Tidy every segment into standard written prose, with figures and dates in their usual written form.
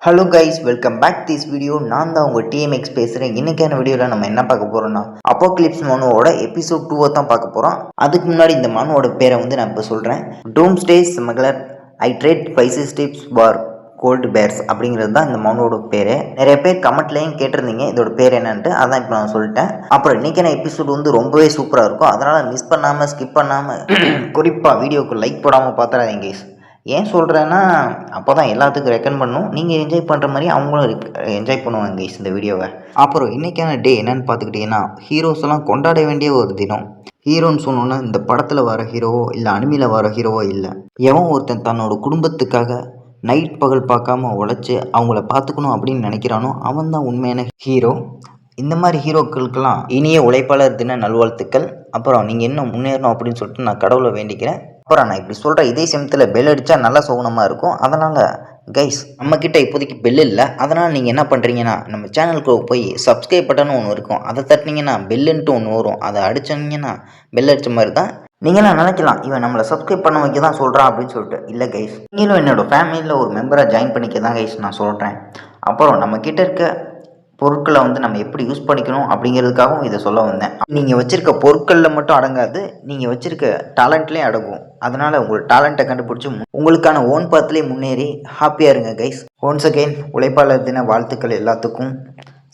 Hello guys, welcome back this video. நான் தான் உங்கள் டிஎம்எக்ஸ் பேசுகிறேன். இன்றைக்கான வீடியோவில் நம்ம என்ன பார்க்க போகிறோம்னா அப்போக்லிப்ஸ் மனுவோட எபிசோட் 2 தான் பார்க்க போகிறோம். அதுக்கு முன்னாடி இந்த மனுவோட பேரை நான் இப்போ சொல்கிறேன். Doomsday smuggler I trade 5 steps for gold bars அப்படிங்கிறது தான் இந்த மனுவோட பேர். நிறைய பேர் கமெண்ட்லேயும் கேட்டிருந்தீங்க இதோட பேர் என்னன்ட்டு, அதான் இப்போ நான் சொல்லிட்டேன். அப்புறம் இன்றைக்கான எபிசோடு ரொம்பவே சூப்பராக இருக்கும். அதனால் மிஸ் பண்ணாமல் ஸ்கிப் பண்ணாமல் குறிப்பாக வீடியோக்கு லைக் போடாமல் பார்த்துறாதீங்க கைஸ். ஏன் சொல்கிறேன்னா, அப்போ தான் எல்லாத்துக்கும் ரெக்கமெண்ட் பண்ணணும். நீங்கள் என்ஜாய் பண்ணுற மாதிரி அவங்களும் என்ஜாய் பண்ணுவாங்க கைஸ் இந்த வீடியோவை. அப்புறம் இன்றைக்கான டே என்னென்னு பார்த்துக்கிட்டிங்கன்னா, ஹீரோஸ் எல்லாம் கொண்டாட வேண்டிய ஒரு தினம். ஹீரோன்னு சொன்னோன்னா இந்த படத்தில் வர ஹீரோவோ இல்லை அனிமையில் வர ஹீரோவோ இல்லை. எவன் ஒருத்தன் தன்னோட குடும்பத்துக்காக நைட் பகல் பார்க்காம உழைச்சி அவங்கள பார்த்துக்கணும் அப்படின்னு நினைக்கிறானோ அவன் தான் உண்மையான ஹீரோ. இந்த மாதிரி ஹீரோக்களுக்கெல்லாம் இனிய உழைப்பாளர் தின நல்வாழ்த்துக்கள். அப்புறம் நீங்கள் இன்னும் முன்னேறணும் அப்படின்னு சொல்லிட்டு நான் கடவுளை வேண்டிக்கிறேன். அப்புறம் நான் இப்படி சொல்கிறேன், இதே சமயத்தில் பெல் அடித்தா நல்லா சோகனமாக இருக்கும். அதனால் கைஸ், நம்மக்கிட்ட இப்போதைக்கு பெல் இல்லை. அதனால் நீங்கள் என்ன பண்ணுறீங்கன்னா, நம்ம சேனலுக்கு போய் சப்ஸ்கிரைப் பட்டன் ஒன்று இருக்கும், அதை தட்டினீங்கன்னா பெல்லுன்ட்டு ஒன்று வரும். அதை அடிச்சிங்கன்னா பெல் அடித்த மாதிரி தான். நீங்களாம் நினைக்கலாம் இவன் நம்மளை சப்ஸ்கிரைப் பண்ண வைக்க தான் சொல்கிறான் அப்படின்னு சொல்லிட்டு. இல்லை கைஸ், நீங்களும் என்னோடய ஃபேமிலியில் ஒரு மெம்பராக ஜாயின் பண்ணிக்க தான் கைஸ் நான் சொல்கிறேன். அப்புறம் நம்மக்கிட்ட இருக்க பொருட்களை நம்ம எப்படி யூஸ் பண்ணிக்கணும் அப்படிங்கிறதுக்காகவும் இதை சொல்ல வந்தேன். நீங்கள் வச்சுருக்க பொருட்களில் மட்டும் அடங்காது, நீங்கள் வச்சுருக்க டேலண்ட்லேயும் அடங்கும். அதனால் உங்கள் டேலண்ட்டை கண்டுபிடிச்சி உங்களுக்கான ஓன் பாத்துலேயே முன்னேறி ஹாப்பியாக இருங்க கைஸ். ஒன்ஸ் அகெயின் உழைப்பாளர் தின வாழ்த்துக்கள் எல்லாத்துக்கும்.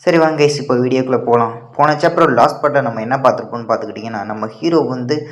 சரி வாங்க கைஸ், இப்போ வீடியோக்குள்ளே போகலாம். போன சாப்டர் லாஸ்ட் பார்ட்டை நம்ம என்ன பார்த்துருப்போம்னு பார்த்துக்கிட்டிங்கன்னா, நம்ம ஹீரோ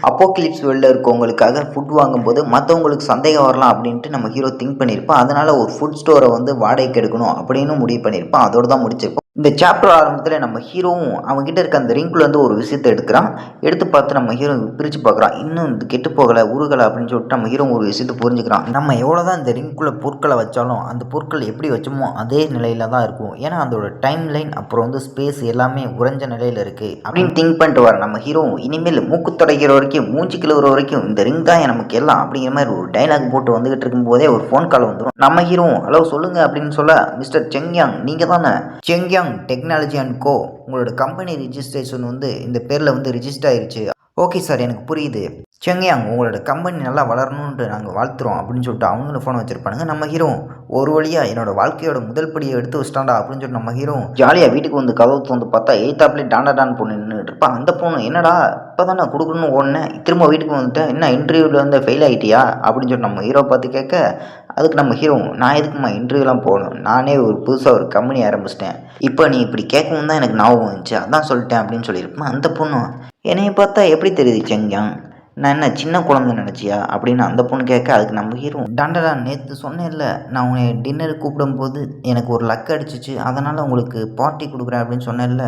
அப்போக்லிப்ஸ் வேர்ல்டில் இருக்கவங்களுக்காக ஃபுட் வாங்கும்போது மற்றவங்களுக்கு சந்தேகம் வரலாம் அப்படின்ட்டு நம்ம ஹீரோ திங்க் பண்ணியிருப்பான். அதனால் ஒரு ஃபுட் ஸ்டோரை வாடகைக்கு எடுக்கணும் அப்படின்னு முடிவு பண்ணியிருப்பான். அதோடு தான் முடிச்சிருப்போம். இந்த சாப்டர் ஆரம்பத்தில் நம்ம ஹீரோவும் அவங்ககிட்ட இருக்க அந்த ரிங்குலேருந்து ஒரு விஷயத்தை எடுக்கிறான். எடுத்து பார்த்து நம்ம ஹீரோ பிரித்து பார்க்குறான். இன்னும் இது கெட்டு போகலை உருகலை அப்படின்னு சொல்லிட்டு நம்ம ஹீரோ ஒரு விஷயத்தை புரிஞ்சுக்கிறான். நம்ம எவ்வளோ தான் இந்த ரிங்குக்குள்ளே பொருட்களை வச்சாலும் அந்த பொருட்கள் எப்படி வச்சோமோ அதே நிலையில் தான் இருக்கும். ஏன்னா அதோட டைம் லைன் அப்புறம் ஸ்பேஸ் எல்லாமே உறைஞ்ச நிலையில் இருக்குது அப்படின்னு திங்க் பண்ணிட்டு வர நம்ம ஹீரோ இனிமேல் மூக்கு தொடக்கிற வரைக்கும் மூச்சு கிளவுற வரைக்கும் இந்த ரிங் தான் நமக்கு எல்லாம் அப்படிங்கிற மாதிரி ஒரு டைலாக் போட்டு வந்துகிட்டு இருக்கும் போதே ஒரு ஃபோன் கால் வந்துடும். நம்ம ஹீரோ ஹலோ சொல்லுங்கள் அப்படின்னு சொல்ல, மிஸ்டர் செங்யாங் நீங்கள் தானே? செங்யாங் டெக்னாலஜி அண்ட் கோ, உங்களோட கம்பெனி ரிஜிஸ்ட்ரேஷன் இந்த பேரில் ரிஜிஸ்டர் ஆயிடுச்சு. ஓகே சார், எனக்கு புரியுது. செங்யாங் உங்களோட கம்பெனி நல்லா வளரணுன்ட்டு நாங்கள் வாழ்த்துறோம் அப்படின்னு சொல்லிட்டு அவங்களும் ஃபோன் வச்சுருப்பானுங்க. நம்ம ஹீரோ ஒரு வழியாக என்னோட வாழ்க்கையோட முதல் படியை எடுத்து வச்சிட்டாண்டா அப்படின்னு சொல்லிட்டு நம்ம ஹீரோ ஜாலியாக வீட்டுக்கு கதவு பார்த்தா எய்த்தாப்லேயே டான் பொண்ணு நின்றுட்டு இருப்பான். அந்த பொண்ணு என்னடா இப்போ தானே கொடுக்கணும்னு ஓடனேன், திரும்ப வீட்டுக்கு வந்துட்டேன், என்ன இன்டர்வியூவில் ஃபெயில் ஆகிட்டியா அப்படின்னு சொல்லிட்டு நம்ம ஹீரோ பார்த்து கேட்க, அதுக்கு நம்ம ஹீரோ நான் எதுக்குமா இன்டர்வியூலாம் போகணும், நானே புதுசாக ஒரு கம்பெனி ஆரம்பிச்சிட்டேன், இப்போ நீ இப்படி கேட்கவும் தான் எனக்கு ஞாபகம் வந்துச்சு, அதான் சொல்லிட்டேன் அப்படின்னு சொல்லியிருப்பேன். அந்த பொண்ணு என்னைய பார்த்தா எப்படி தெரியுது செங்யாங், நான் என்ன சின்ன குழந்தை நினச்சியா அப்படின்னு அந்த பொண்ணு கேட்க, அதுக்கு நம்ம ஹீரோ டாண்டடா நேற்று சொன்னேன்ல நான் உன்னை டின்னருக்கு கூப்பிடும்போது எனக்கு ஒரு லக் அடிச்சிச்சு, அதனால் உங்களுக்கு பார்ட்டி கொடுக்குறேன் அப்படின்னு சொன்னேன்ல,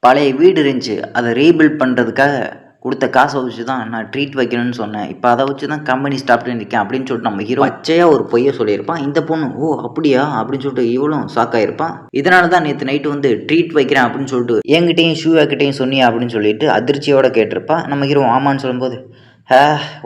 பழைய வீடு இருந்துச்சு அதை ரீபில்ட் பண்ணுறதுக்காக கொடுத்த காசை வச்சு தான் நான் ட்ரீட் வைக்கணும்னு சொன்னேன், இப்போ அதை வச்சு தான் கம்பெனி ஸ்டார்ட் பண்ணியிருக்கேன் அப்படின்னு சொல்லிட்டு நம்ம ஹீரோ பச்சையாக ஒரு பொய்யை சொல்லியிருப்பான். இந்த பொண்ணு ஓ அப்படியா அப்படின்னு சொல்லிட்டு இவளும் ஷாக் ஆகிருப்பான். இதனால தான் நேற்று நைட்டு ட்ரீட் வைக்கிறேன் அப்படின்னு சொல்லிட்டு என்கிட்டையும் ஷூவாக்கிட்டையும் சொன்னியா அப்படின்னு சொல்லிட்டு அதிர்ச்சியோடு கேட்டிருப்பா. நம்ம ஹீரோ ஆமான்னு சொல்லும்போது,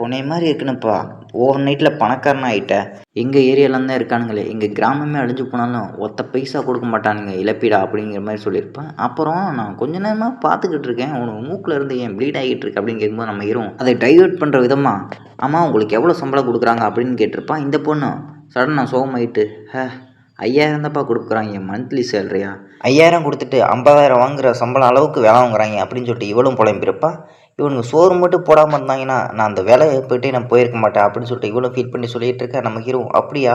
உன்னை மாதிரி இருக்குனுப்பா, ஓவர் நைட்டில் பணக்காரன் ஆகிட்டேன், எங்கள் ஏரியாலாம் தான் இருக்கானுங்களே, எங்கள் கிராமமே அழிஞ்சு போனாலும் ஒத்த பைசா கொடுக்க மாட்டானுங்க இழப்பீடா அப்படிங்கிற மாதிரி சொல்லியிருப்பேன். அப்புறம் நான் கொஞ்ச நேரமாக பார்த்துக்கிட்டு இருக்கேன், உனக்கு மூக்கில் இருந்து ஏன் ப்ளீட் ஆகிட்டு இருக்கு அப்படின்னு கேட்கும்போது நம்ம ஹீரோ அதை டைவர்ட் பண்ணுற விதமாக, ஆமாம் உங்களுக்கு எவ்வளோ சம்பளம் கொடுக்குறாங்க அப்படின்னு கேட்டிருப்பான். இந்த பொண்ணு சடனாக சோகமாயிட்டு, 5000 தான்ப்பா கொடுக்குறாங்க மந்த்லி சேலரியா, 5000 கொடுத்துட்டு 50,000 வாங்குகிற சம்பளம் அளவுக்கு வேலை வாங்குறாங்க அப்படின்னு சொல்லிட்டு இவளும் புலம்பிருப்பா. இவனுக்கு சோறு மட்டும் போடாமல் இருந்தாங்கன்னா நான் அந்த வேலையை போய்ட்டு நான் போயிருக்க மாட்டேன் அப்படின்னு சொல்லிட்டு இவ்வளோ ஃபீல் பண்ணி சொல்லிகிட்டு இருக்கேன். நம்ம ஹீரோ அப்படியா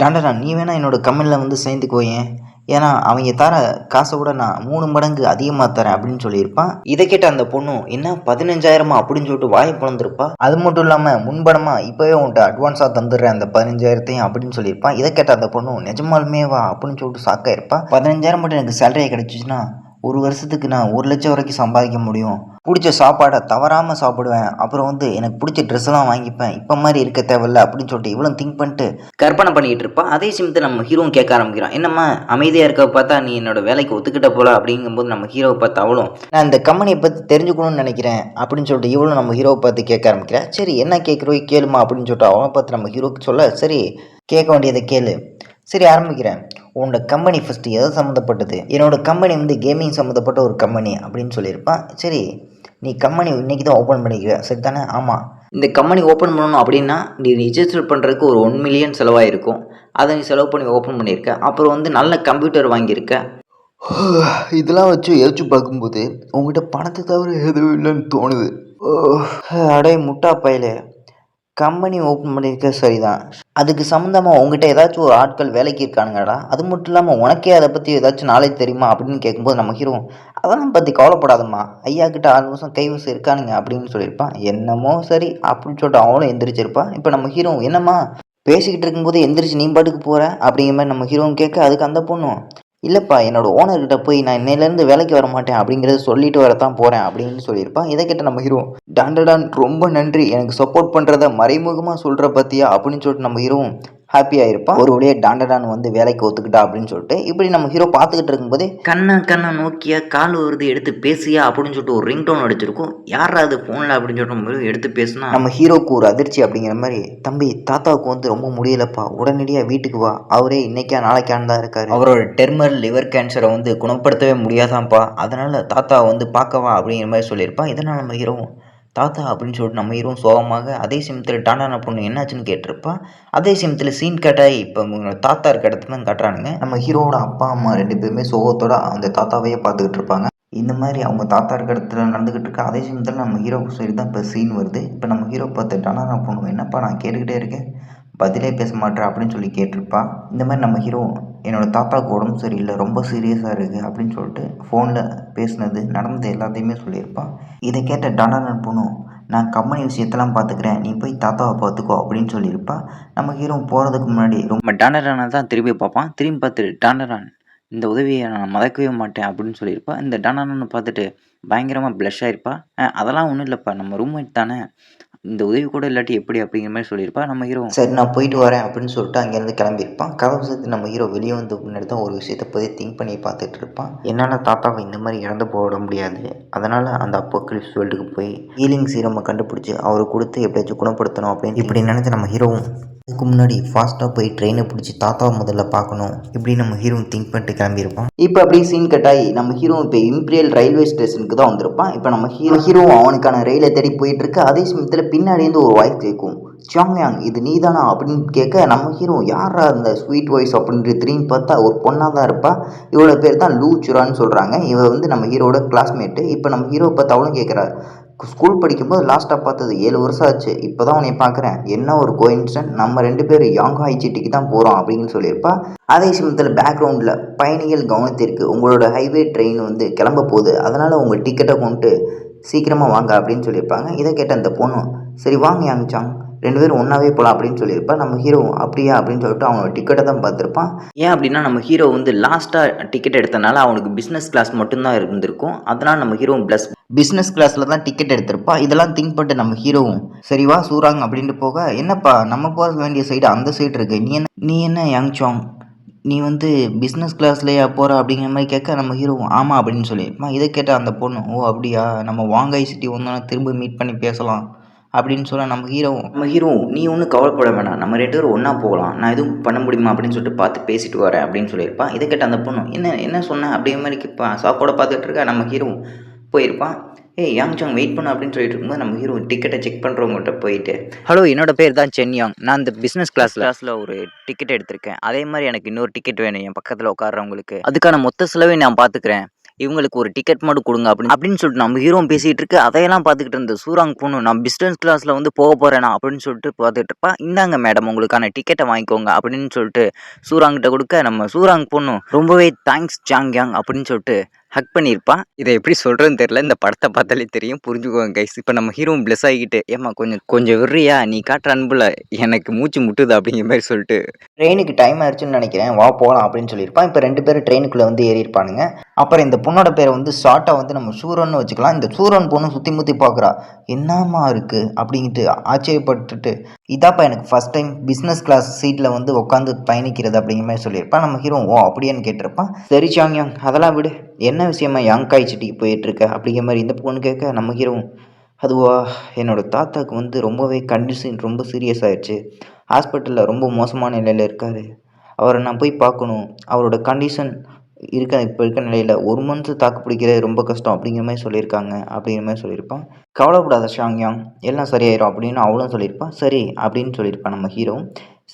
டாண்டா நீ வேணா என்னோடய கம்பெனியில் சேர்ந்துக்குவோயேன், ஏன்னா அவங்க தர காசை விட நான் 3 மடங்கு அதிகமாக தரேன் அப்படின்னு சொல்லியிருப்பான். இதை கேட்ட அந்த பொண்ணு என்ன 15,000 அப்படின்னு சொல்லிட்டு வாயை பிளந்துருப்பா. அது மட்டும் இல்லாமல் முன்படமாக இப்போவே உன்ட்டு அட்வான்ஸாக தந்துடுறேன் அந்த 15,000 அப்படின்னு சொல்லியிருப்பான். இதை கேட்ட அந்த பொண்ணு நிஜமாலுமே வா அப்படின்னு சொல்லிட்டு ஷாக்காக இருப்பான். 15,000 மட்டும் எனக்கு சேலரியை கிடச்சிச்சுன்னா ஒரு வருஷத்துக்கு நான் 1 லட்சம் வரைக்கும் சம்பாதிக்க முடியும், பிடிச்ச சாப்பாடை தவறாமல் சாப்பிடுவேன், அப்புறம் எனக்கு பிடிச்ச ட்ரெஸ்ஸெல்லாம் வாங்கிப்பேன், இப்போ மாதிரி இருக்க தேவையில்ல அப்படின்னு சொல்லிட்டு இவ்வளோ திங்க் பண்ணிட்டு கற்பனை பண்ணிக்கிட்டு இருப்பான். அதே சமயத்தில் நம்ம ஹீரோவும் கேட்க ஆரம்பிக்கிறான், என்னம்மா அமைதியாக இருக்க பார்த்தா நீ என்னோட வேலைக்கு ஒத்துக்கிட்ட போல அப்படிங்கும்போது நம்ம ஹீரோவை பார்த்து அவளும் நான் இந்த கம்பெனியை பற்றி தெரிஞ்சுக்கணும்னு நினைக்கிறேன் அப்படின்னு சொல்லிட்டு இவ்வளோ நம்ம ஹீரோவை பார்த்து கேட்க ஆரம்பிக்கிறேன். சரி என்ன கேட்குறோ கேளுமா அப்படின்னு சொல்லிட்டு அவனை பார்த்து நம்ம ஹீரோக்கு சொல்ல, சரி கேட்க வேண்டியதை கேளு, சரி ஆரம்பிக்கிறேன், உன்னோட கம்பெனி ஃபஸ்ட்டு எதை சம்மந்தப்பட்டது, என்னோடய கம்பெனி கேமிங் சம்மந்தப்பட்ட ஒரு கம்பெனி அப்படின்னு சொல்லியிருப்பான். சரி நீ கம்பெனி இன்றைக்கி தான் ஓப்பன் பண்ணிக்கிற சரி தானே, ஆமாம் இந்த கம்பெனி ஓப்பன் பண்ணணும் அப்படின்னா நீ ரிஜிஸ்டர் பண்ணுறதுக்கு ஒரு 1 மில்லியன் செலவாயிருக்கும். அதை நீ செலவு பண்ணி ஓப்பன் பண்ணியிருக்க. அப்புறம் வந்து நல்ல கம்ப்யூட்டர் வாங்கியிருக்க. இதெல்லாம் வச்சு யோசிச்சு பார்க்கும்போது உங்ககிட்ட பணத்தை தவிர எதுவும் இல்லைன்னு தோணுது. அடே முட்டா பயலே, கம்பெனி ஓப்பன் பண்ணியிருக்க சரிதான். அதுக்கு சம்மந்தமாக உங்ககிட்ட ஏதாச்சும் ஒரு ஆட்கள் வேலைக்கு இருக்கானுங்கடா. அது மட்டும் இல்லாமல் உனக்கே அதை பற்றி ஏதாச்சும் நாலேஜ் தெரியுமா அப்படின்னு கேட்கும்போது நம்ம ஹீரோ அதெல்லாம் பற்றி கவலைப்படாதம்மா, ஐயா கிட்ட 6 வருஷம் கைவசம் இருக்கானுங்க அப்படின்னு சொல்லியிருப்பான். என்னமோ சரி அப்படின்னு சொல்லிட்டு அவனும் எந்திரிச்சிருப்பான். இப்போ நம்ம ஹீரோ என்னம்மா பேசிக்கிட்டு இருக்கும்போது எந்திரிச்சு நீ பாட்டுக்கு போகிற அப்படிங்கிற மாதிரி நம்ம ஹீரோவும் கேட்க, அதுக்கு அந்த பொண்ணும் இல்லைப்பா என்னோட ஓனர்கிட்ட போய் நான் இன்னையிலேருந்து வேலைக்கு வர மாட்டேன் அப்படிங்கிறத சொல்லிட்டு வரத்தான் போகிறேன் அப்படின்னு சொல்லியிருப்பான். இதை கேட்ட நம்ம ஹீரோ டாண்டடான் ரொம்ப நன்றி எனக்கு சப்போர்ட் பண்ணுறத மறைமுகமாக சொல்கிற பற்றியா அப்படின்னு சொல்லிட்டு நம்ம ஹீரோவும் ஹாப்பியாக இருப்பான். ஒரு வழியாக டாண்டடான் வந்து வேலைக்கு ஒத்துக்கிட்டா அப்படின்னு சொல்லிட்டு இப்படி நம்ம ஹீரோ பார்த்துக்கிட்டு இருக்கும்போதே கண்ணா நோக்கியா கால் வருது எடுத்து பேசியா அப்படின்னு சொல்லிட்டு ஒரு ரிங் டோன் அடிச்சிருக்கும். யாரா அது ஃபோனில் அப்படின்னு சொல்லிட்டு நம்ம ஹீரோ எடுத்து பேசினா நம்ம ஹீரோக்கு ஒரு அதிர்ச்சி அப்படிங்கிற மாதிரி, தம்பி தாத்தாவுக்கு வந்து ரொம்ப முடியலப்பா, உடனடியாக வீட்டுக்கு வா, அவரே இன்னைக்கா நாளைக்கான்னு தான் இருக்காரு, அவரோட டெர்மல் லிவர் கேன்சரை வந்து குணப்படுத்தவே முடியாதான்ப்பா, அதனால் தாத்தாவை வந்து பார்க்கவா அப்படிங்கிற மாதிரி சொல்லியிருப்பான். இதனால் நம்ம ஹீரோவும் தாத்தா அப்படின்னு சொல்லிட்டு நம்ம ஹீரோவும் சோகமாக அதே சமயத்தில் டாண்டான பொண்ணு என்னாச்சுன்னு கேட்டிருப்பா. அதே சமயத்தில் சீன் கட்டாய் இப்போ உங்களோட தாத்தா இருக்க இடத்துல தான் காட்டுறானுங்க. நம்ம ஹீரோவோட அப்பா அம்மா 2 பேருமே சோகத்தோட அந்த தாத்தாவையே பார்த்துக்கிட்டு இருப்பாங்க. இந்த மாதிரி அவங்க தாத்தா இருக்க இடத்துல நடந்துக்கிட்டு இருக்கா. அதே சமயத்தில் நம்ம ஹீரோவுக்கு சரி தான் இப்போ சீன் வருது. இப்போ நம்ம ஹீரோ பார்த்து டாண்டான பொண்ணு என்னப்பா நான் கேட்டுக்கிட்டே இருக்கேன் பதிலே பேச மாட்டேன் அப்படின்னு சொல்லி கேட்டிருப்பா. இந்த மாதிரி நம்ம ஹீரோ என்னோடய தாத்தாவுக்கு உடம்பு சரியில்லை ரொம்ப சீரியஸாக இருக்குது அப்படின்னு சொல்லிட்டு ஃபோனில் பேசினது நடந்தது எல்லாத்தையுமே சொல்லியிருப்பான். இதை கேட்ட டாண்டான பொண்ணு நான் கம்பெனி விஷயத்தெல்லாம் பார்த்துக்கிறேன் நீ போய் தாத்தாவை பார்த்துக்கோ அப்படின்னு சொல்லியிருப்பா. நம்ம ஹீரோ போகிறதுக்கு முன்னாடி ரொம்ப டாண்டரானை தான் திரும்பி பார்ப்பான். திரும்பி பார்த்துட்டு டாண்டரான் இந்த உதவியை நான் மறக்கவே மாட்டேன் அப்படின்னு சொல்லியிருப்பா. இந்த டாண்டரானை பார்த்துட்டு பயங்கரமாக ப்ளஷ் ஆகிருப்பா. அதெல்லாம் ஒன்றும் இல்லைப்பா நம்ம ரூம்மேட் தானே, இந்த உதவி கூட இல்லாட்டி எப்படி அப்படிங்கிற மாதிரி சொல்லியிருப்பா. நம்ம ஹீரோ சரி நான் போயிட்டு வரேன் அப்படின்னு சொல்லிட்டு அங்கேருந்து கிளம்பியிருப்பான். கதவு சேர்த்து நம்ம ஹீரோ வெளியே வந்து முன்னாடி தான் ஒரு விஷயத்தை பற்றி திங்க் பண்ணி பார்த்துட்டு இருப்பான். என்னால் தாத்தாவை இந்த மாதிரி இறந்து போட முடியாது, அதனால் அந்த அப்போக்கலிப்ஸ் வேர்ல்டுக்கு போய் ஹீலிங் சீரமை கண்டுபிடிச்சி அவரை கொடுத்து எப்படியாச்சும் குணப்படுத்தணும் அப்படின்னு இப்படி நினச்சி நம்ம ஹீரோவும் அதுக்கு முன்னாடி ஃபாஸ்ட்டாக போய் ட்ரெயினை பிடிச்சி தாத்தாவை முதல்ல பார்க்கணும் இப்படி நம்ம ஹீரோ திங்க் பண்ணிட்டு கிளம்பியிருப்பான். இப்போ அப்படியே சீன் கட்டாயி நம்ம ஹீரோ இப்போ இம்பீரியல் ரயில்வே ஸ்டேஷனுக்கு தான் வந்திருப்பான். இப்போ நம்ம ஹீரோ அவனுக்கான ரயிலை தேடி போயிட்டு இருக்கு. அதே சமயத்தில் பின்னாடியிருந்து ஒரு வாய்ஸ் கேட்கும், சாங்யாங் இது நீ தானா அப்படின்னு கேட்க நம்ம ஹீரோ யாரா அந்த ஸ்வீட் வாய்ஸ் அப்படின்ட்டு திரும்பி பார்த்தா ஒரு பொண்ணாக தான் இருப்பா. இவளோட பேர் தான் லூ சுரான்னு சொல்கிறாங்க. இவ வந்து நம்ம ஹீரோட கிளாஸ்மேட்டு. இப்போ நம்ம ஹீரோ பார்த்து அவளும் கேட்குறா, ஸ்கூல் படிக்கும்போது லாஸ்ட்டாக பார்த்தது 7 வருஷம் ஆச்சு, இப்போ தான் உன்னை பார்க்குறேன், என்ன ஒரு கோயின்சிடன்ட், நம்ம 2 பேரும் யாங்காய் சிட்டிக்கு தான் போகிறோம் அப்படின்னு சொல்லியிருப்பா. அதே சமயத்தில் பேக்ரவுண்டில் பயணிகள் கவனத்திற்கு உங்களோட ஹைவே ட்ரெயின் வந்து கிளம்ப போகுது, அதனால் உங்கள் டிக்கெட்டை கொண்டு சீக்கிரமாக வாங்க அப்படின்னு சொல்லியிருப்பாங்க. இதை கேட்ட அந்த பொண்ணு சரி வாங்க யாங் சாங் 2 பேரும் ஒன்றாவே போகலாம் அப்படின்னு சொல்லியிருப்பா. நம்ம ஹீரோ அப்படியா அப்படின்னு சொல்லிட்டு அவனோட டிக்கெட்டை தான் பார்த்துருப்பான். ஏன் அப்படின்னா நம்ம ஹீரோ வந்து லாஸ்ட்டாக டிக்கெட் எடுத்தனால அவனுக்கு பிஸ்னஸ் கிளாஸ் மட்டும்தான் இருந்திருக்கும். அதனால் நம்ம ஹீரோவும் பிஸ்னஸ் கிளாஸில் தான் டிக்கெட் எடுத்திருப்பா. இதெல்லாம் திங்க் பண்ணிட்டு நம்ம ஹீரோவும் சரி வா சூறாங்க அப்படின்ட்டு போக, என்னப்பா நம்ம போக வேண்டிய சைடு அந்த சைடு இருக்கு, நீ என்ன யாங் சாங் நீ வந்து பிஸ்னஸ் கிளாஸ்லையா போகிற அப்படிங்கிற மாதிரி கேட்க நம்ம ஹீரோவும் ஆமாம் அப்படின்னு சொல்லியிருப்பான். இதை கேட்ட அந்த பொண்ணு ஓ அப்படியா நம்ம வாங்காய் சிட்டி வந்தோன்னா திரும்ப மீட் பண்ணி பேசலாம் அப்படின்னு சொல்ல நம்ம ஹீரோ நீ ஒன்றும் கவலைப்பட வேணாம், நம்ம 2 பேரும் ஒன்றா போகலாம், நான் எதுவும் பண்ண முடியுமா அப்படின்னு சொல்லிட்டு பார்த்து பேசிட்டு வரேன் அப்படின்னு சொல்லியிருப்பான். இதை கேட்ட அந்த பொண்ணு என்ன சொன்னேன் அப்படிங்கிற மாதிரி சாக்கோட பார்த்துட்டு இருக்கா. நம்ம ஹீரோ போயிருப்பான். ஏய் யாங் சாங் வெயிட் பண்ண அப்படின்னு சொல்லிட்டு இருக்கும்போது நம்ம ஹீரோ டிக்கெட்டை செக் பண்ணுறவங்கள்ட்ட போயிட்டு ஹலோ என்னோட பேர் தான் சென் யாங், நான் இந்த பிஸ்னஸ் கிளாஸில் ஒரு டிக்கெட் எடுத்திருக்கேன், அதே மாதிரி எனக்கு இன்னொரு டிக்கெட் வேணும் என் பக்கத்தில் உட்கார்றவங்களுக்கு, அதுக்கான மொத்த செலவை நான் பார்த்துக்கிறேன், இவங்களுக்கு ஒரு டிக்கெட் மட்டும் கொடுங்க அப்படின்னு சொல்லிட்டு நம்ம ஹீரோ பேசிகிட்டு இருக்கு. அதையெல்லாம் பார்த்துக்கிட்டு இருந்த சூராங் பொண்ணு நான் பிஸ்னஸ் கிளாஸில் வந்து போக போகிறேனா அப்படின்னு சொல்லிட்டு பார்த்துட்டு இருப்பா. இந்தாங்க மேடம் உங்களுக்கான டிக்கெட்டை வாங்கிக்கோங்க அப்படின்னு சொல்லிட்டு சூராங்கிட்ட கொடுக்க நம்ம சூராங் பொண்ணு ரொம்பவே தேங்க்ஸ் ஜாங் யாங் அப்படின்னு சொல்லிட்டு ஹக் பண்ணியிருப்பான். இதை எப்படி சொல்கிறதுன்னு தெரியல, இந்த படத்தை பார்த்தாலே தெரியும், புரிஞ்சுக்கோங்க கைஸ். இப்போ நம்ம ஹீரோவும் ப்ளஸ் ஆகிக்கிட்டு ஏமா கொஞ்சம் விடுறியா, நீ காட்டுற அன்புல எனக்கு மூச்சு முட்டுது அப்படிங்கிற மாதிரி சொல்லிட்டு ட்ரெயினுக்கு டைம் ஆயிடுச்சுன்னு நினைக்கிறேன் வா போகலாம் அப்படின்னு சொல்லியிருப்பான். இப்போ 2 பேரும் ட்ரெயினுக்குள்ளே வந்து ஏறியிருப்பானுங்க. அப்புறம் இந்த பொண்ணோட பேரை வந்து ஷார்ட்டாக வந்து நம்ம சூரன்னு வச்சுக்கலாம். இந்த சூரன் பொண்ணு சுற்றி முற்றி பார்க்குறா, என்னம்மா இருக்குது அப்படிங்கிட்டு ஆச்சரியப்பட்டுட்டு இதாப்பா எனக்கு ஃபஸ்ட் டைம் பிஸ்னஸ் கிளாஸ் சீட்டில் வந்து உட்காந்து பயணிக்கிறது அப்படிங்கிற மாதிரி சொல்லியிருப்பான். நம்ம ஹீரோ ஓ அப்படியான்னு கேட்டிருப்பான். சரி சாங் யாங் அதெல்லாம் விடு, என்ன விஷயமா யாங்காய் சிட்டிக்கு போயிட்டுருக்க அப்படிங்கிற மாதிரி இந்த பொண்ணு கேட்க நம்ம ஹீரோ அதுவா என்னோடய தாத்தாவுக்கு வந்து ரொம்பவே கண்டிஷன் ரொம்ப சீரியஸ் ஆயிடுச்சு, ஹாஸ்பிட்டலில் ரொம்ப மோசமான நிலையில் இருக்கார், அவரை நான் போய் பார்க்கணும், அவரோட கண்டிஷன் இப்போ இருக்க நிலையில் 1 மந்த்து தாக்கு பிடிக்கிறது ரொம்ப கஷ்டம் அப்படிங்கிற மாதிரி சொல்லியிருக்காங்க அப்படிங்கிற மாதிரி சொல்லியிருப்பான். கவலைப்படாத ஷாங்யாங், எல்லாம் சரியாயிரும் அப்படின்னு அவளும் சொல்லியிருப்பா. சரி அப்படின்னு சொல்லியிருப்பா நம்ம ஹீரோ.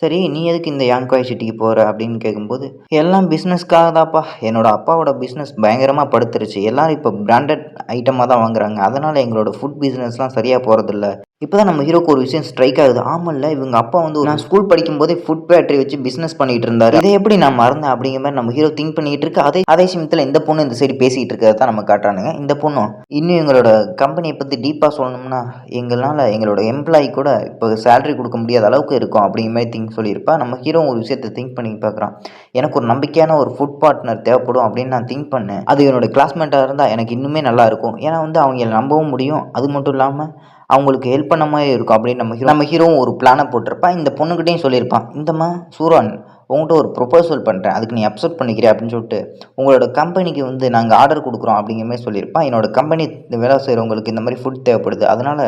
சரி நீ எதுக்கு இந்த யாங்காய் சிட்டிக்கு போகிற அப்படின்னு கேட்கும்போது, எல்லாம் பிஸ்னஸ்க்காக தான்ப்பா. என்னோட அப்பாவோட பிஸ்னஸ் பயங்கரமாக படுத்துருச்சு. எல்லாரும் இப்போ பிராண்டட் ஐட்டமாக தான் வாங்குறாங்க. அதனால் எங்களோட ஃபுட் பிஸ்னஸ்லாம் சரியாக போகிறதில்ல. இப்போ தான் நம்ம ஹீரோக்கு ஒரு விஷயம் ஸ்ட்ரைக் ஆகுது. ஆமாம்ல, இவங்க அப்பா வந்து நான் ஸ்கூல் படிக்கும்போதே ஃபுட் ஃபேக்ட்ரி வச்சு பிஸ்னஸ் பண்ணிட்டு இருந்தாரு. இதை எப்படி நான் மறந்தேன் அப்படிங்கிற மாதிரி நம்ம ஹீரோ திங்க் பண்ணிட்டு இருக்கு. அதே சமயத்தில் இந்த பொண்ணு இந்த சைடு பேசிகிட்டு இருக்கிறத தான் நம்ம காட்டுறானுங்க. இந்த பொண்ணும் இன்னும் எங்களோட கம்பெனியை பற்றி டீப்பாக சொல்லணும்னா எங்களோட எம்ப்ளாயி கூட இப்போ சேலரி கொடுக்க முடியாத அளவுக்கு இருக்கும் அப்படிங்கிற மாதிரி திங்க் சொல்லியிருப்பா. நம்ம ஹீரோ ஒரு விஷயத்தை திங்க் பண்ணி பார்க்குறான். எனக்கு ஒரு நம்பிக்கையான ஒரு ஃபுட் பார்ட்னர் தேவைப்படும் அப்படின்னு நான் திங்க் பண்ணேன். அது என்னோட கிளாஸ்மேட்டாக இருந்தால் எனக்கு இன்னுமே நல்லா இருக்கும். ஏன்னா வந்து அவங்க நம்பவும் முடியும். அது மட்டும் இல்லாமல் அவங்களுக்கு ஹெல்ப் பண்ண மாதிரி இருக்கும் அப்படின்னு நம்ம ஹீரோவும் ஒரு பிளானை போட்டிருப்பான். இந்த பொண்ணுக்கிட்டையும் சொல்லியிருப்பான். இந்தம்மா சூரான், உங்கள்கிட்ட ஒரு ப்ரொபோசல் பண்ணுறேன், அதுக்கு நீ அக்செப்ட் பண்ணிக்கிறியா அப்படின்னு சொல்லிட்டு உங்களோட கம்பெனிக்கு வந்து நாங்கள் ஆர்டர் கொடுக்குறோம் அப்படிங்கிற மாதிரி சொல்லியிருப்பான். என்னோட கம்பெனி வேலை செய்கிறவங்களுக்கு இந்த மாதிரி ஃபுட் தேவைப்படுது, அதனால்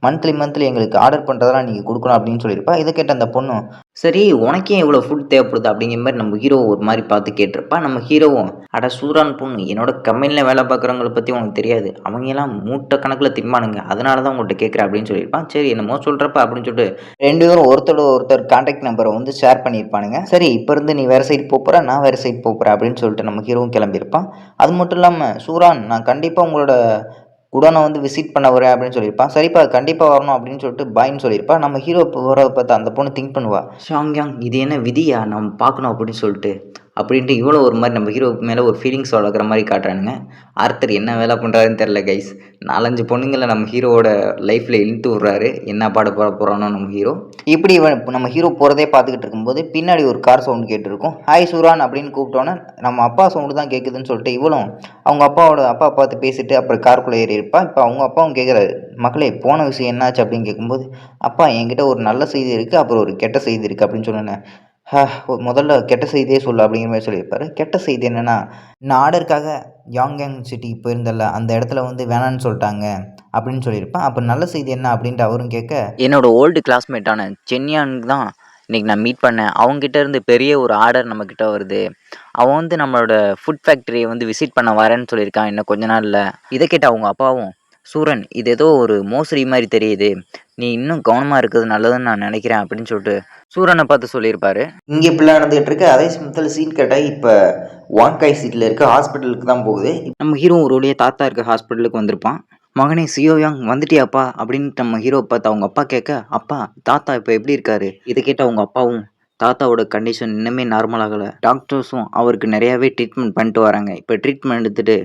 மந்த்லி எங்களுக்கு ஆர்டர் பண்ணுறதெல்லாம் நீங்கள் கொடுக்கணும் அப்படின்னு சொல்லியிருப்பா. இதை கேட்ட அந்த பொண்ணும், சரி உனக்கே இவ்வளோ ஃபுட் தேவைப்படுது அப்படிங்கிற மாதிரி நம்ம ஹீரோ ஒரு மாதிரி பார்த்து கேட்டிருப்பா. நம்ம ஹீரோவும், அட சூரான் பொண்ணு, என்னோட கம்பெனியில் வேலை பார்க்குறவங்கள பற்றி உனக்கு தெரியாது, அவங்கெல்லாம் மூட்டை கணக்கில் திம்பானுங்க, அதனால தான் உங்கள்கிட்ட கேட்குறேன் அப்படின்னு சொல்லியிருப்பான். சரி என்னமோ சொல்கிறப்ப அப்படின்னு சொல்லிட்டு ரெண்டு பேரும் ஒருத்தர் கான்டாக்ட் நம்பரை வந்து ஷேர் பண்ணியிருப்பானுங்க. சரி இப்போ இருந்து நீ வேறு சைடு போகிற, நான் வேறு சைடு போகிறேன் அப்படின்னு சொல்லிட்டு நம்ம ஹீரோவும் கிளம்பியிருப்பான். அது மட்டும் இல்லாமல் சூரான், நான் கண்டிப்பாக உங்களோட குடோனை வந்து விசிட் பண்ண வரேன் அப்படின்னு சொல்லியிருப்பான். சரிப்பா கண்டிப்பாக வரணும் அப்படின்னு சொல்லிட்டு பாயின்னு சொல்லியிருப்பா. நம்ம ஹீரோ போகிறத பார்த்து அந்த பொண்ணு திங்க் பண்ணுவா. ஷாங்யாங், இது என்ன விதியா நம்ம பார்க்கணும் அப்படின்னு சொல்லிட்டு அப்படின்ட்டு இவ்வளோ ஒரு மாதிரி நம்ம ஹீரோவுக்கு மேலே ஒரு ஃபீலிங்ஸ் வளர்க்குற மாதிரி காட்டுறானுங்க. ஆர்த்தர் என்ன வேலை பண்ணுறாருன்னு தெரில கைஸ். 4-5 பொண்ணுங்களை நம்ம ஹீரோவோட லைஃப்பில் இழுத்து விட்றாரு. என்ன போகிறானோ நம்ம ஹீரோ. இப்படி நம்ம ஹீரோ போகிறதே பார்த்துக்கிட்டு இருக்கும்போது பின்னாடி ஒரு கார் சவுண்ட் கேட்டுருக்கும். ஹாய் சூரான் அப்படின்னு கூப்பிட்டோன்னே நம்ம அப்பா சவுண்டு தான் கேட்குதுன்னு சொல்லிட்டு இவளும் அவங்க அப்பா பார்த்து பேசிட்டு அப்புறம் காருக்குள்ளே ஏறி இருப்பா. இப்போ அவங்க அப்பாவும் கேட்குறாரு, மக்களே போன விஷயம் என்னாச்சு அப்படின்னு கேட்கும்போது, அப்பா என்கிட்ட ஒரு நல்ல செய்தி இருக்குது, அப்புறம் ஒரு கெட்ட செய்தி இருக்குது அப்படின்னு சொன்னேன். முதல்ல கெட்ட செய்தியே சொல்லு அப்படிங்கிற மாதிரி சொல்லியிருப்பாரு. கெட்ட செய்தி என்னென்னா, நான் ஆர்டருக்காக யாங்யாங் சிட்டிக்கு போயிருந்தல, அந்த இடத்துல வந்து வேணான்னு சொல்லிட்டாங்க அப்படின்னு சொல்லியிருப்பேன். அப்போ நல்ல செய்தி என்ன அப்படின்ட்டு அவரும் கேட்க, என்னோட ஓல்டு கிளாஸ்மேட்டான சென்யானுக்கு தான் இன்றைக்கி நான் மீட் பண்ணேன். அவங்ககிட்ட இருந்து பெரிய ஒரு ஆர்டர் நம்மக்கிட்ட வருது. அவன் வந்து நம்மளோட ஃபுட் ஃபேக்ட்ரியை வந்து விசிட் பண்ண வரேன்னு சொல்லியிருக்கான் இன்னும் கொஞ்ச நாளில். இதை கேட்ட அவங்க அப்பாவும், சூரன் இது ஏதோ ஒரு மோசடி மாதிரி தெரியுது, நீ இன்னும் கவனமாக இருக்கிறது நல்லதுன்னு நான் நினைக்கிறேன் அப்படின்னு சொல்லிட்டு சூரனை பார்த்து சொல்லியிருப்பாரு. இங்கே இப்படிலாம் நடந்துகிட்டு இருக்கு. அதே சமயத்தில் சீன் கேட்டால் இப்போ வாங்காய் சீட்டில் இருக்க ஹாஸ்பிட்டலுக்கு தான் போகுது. நம்ம ஹீரோ ஒரு வழியாக தாத்தா இருக்க ஹாஸ்பிட்டலுக்கு வந்திருப்பான். மகனே சியோயாங் வந்துட்டியாப்பா அப்படின்ட்டு நம்ம ஹீரோ பார்த்து அவங்க அப்பா கேட்க, அப்பா தாத்தா இப்போ எப்படி இருக்காரு? இதை கேட்ட அவங்க அப்பாவும், தாத்தாவோட கண்டிஷன் இன்னுமே நார்மல் ஆகலை, டாக்டர்ஸும் அவருக்கு நிறையாவே ட்ரீட்மெண்ட் பண்ணிட்டு வராங்க, இப்போ ட்ரீட்மெண்ட் எடுத்துகிட்டு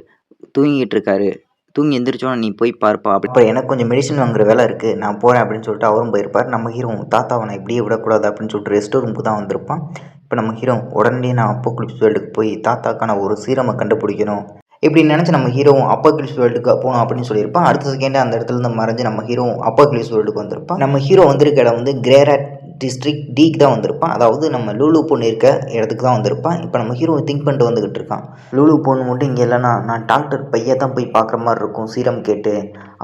தூங்கிட்டு இருக்காரு, தூங்கி எந்திரிச்சோன்னா நீ போய் பார்ப்பா. அப்புறம் எனக்கு கொஞ்சம் மெடிசன் வாங்குற வேலை இருக்குது, நான் போகிறேன் அப்படின்னு சொல்லிட்டு அவரும் போயிருப்பார். நம்ம ஹீரோ தாத்தாவை நான் இப்படியே விடக்கூடாது அப்படின்னு சொல்லிட்டு ரெஸ்ட் ரூமுக்கு தான் வந்திருப்பான். இப்போ நம்ம ஹீரோ உடனே நான் அப்போக்லிப்ஸ் வேர்ல்டுக்கு போய் தாத்தாக்கான ஒரு சீரமை கண்டுபிடிக்கணும் இப்படி நினச்சி நம்ம ஹீரோவும் அப்போக்லிப்ஸ் வேர்ல்டுக்கு போகணும் அப்படின்னு சொல்லியிருப்பான். அடுத்த செகண்டே அந்த இடத்துல இருந்து மறைஞ்சு நம்ம ஹீரோவும் அப்போக்லிப்ஸ் வேர்ல்டுக்கு வந்திருப்பான். நம்ம ஹீரோ வந்திருக்க இடம் வந்து கிரேராட் டிஸ்ட்ரிக்ட் டிக்கு தான் வந்திருப்பான். அதாவது நம்ம லூலு பொண்ணு இருக்க இடத்துக்கு தான் வந்திருப்பான். இப்போ நம்ம ஹீரோ திங்க் பண்ணிட்டு வந்துக்கிட்டு இருக்கான். லூலு பொண்ணு மட்டும் இங்கே இல்லைன்னா நான் டாக்டர் பையன் தான் போய் பார்க்குற மாதிரி இருக்கும் சீரம் கேட்டு,